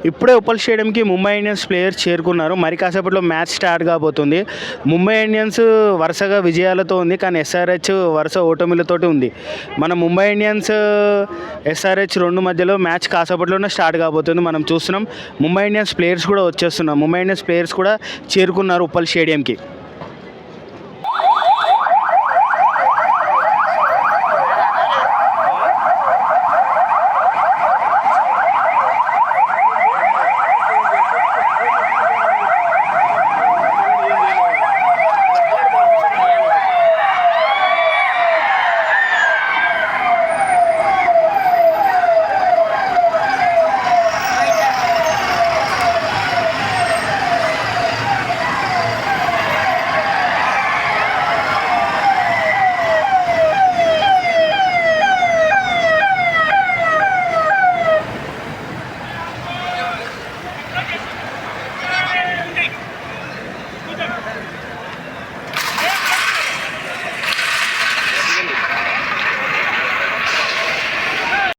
ఇప్పుడే Uppal స్టేడియంకి Mumbai Indians players చేరుకున్నారు. మరి కాసేపట్లో మ్యాచ్ స్టార్ట్ కాబోతుంది. ముంబై ఇండియన్స్ వరుసగా విజయాలతో ఉంది, కానీ ఎస్ఆర్హెచ్ వరుస ఓటమిలతోటి ఉంది. మన ముంబై ఇండియన్స్ ఎస్ఆర్హెచ్ రెండు మధ్యలో మ్యాచ్ కాసేపట్లోనే స్టార్ట్ కాబోతుంది. మనం చూస్తున్నాం ముంబై ఇండియన్స్ ప్లేయర్స్ కూడా వచ్చేస్తున్నారు. ముంబై ఇండియన్స్ ప్లేయర్స్ కూడా చేరుకున్నారు ఉప్పల్ స్టేడియంకి.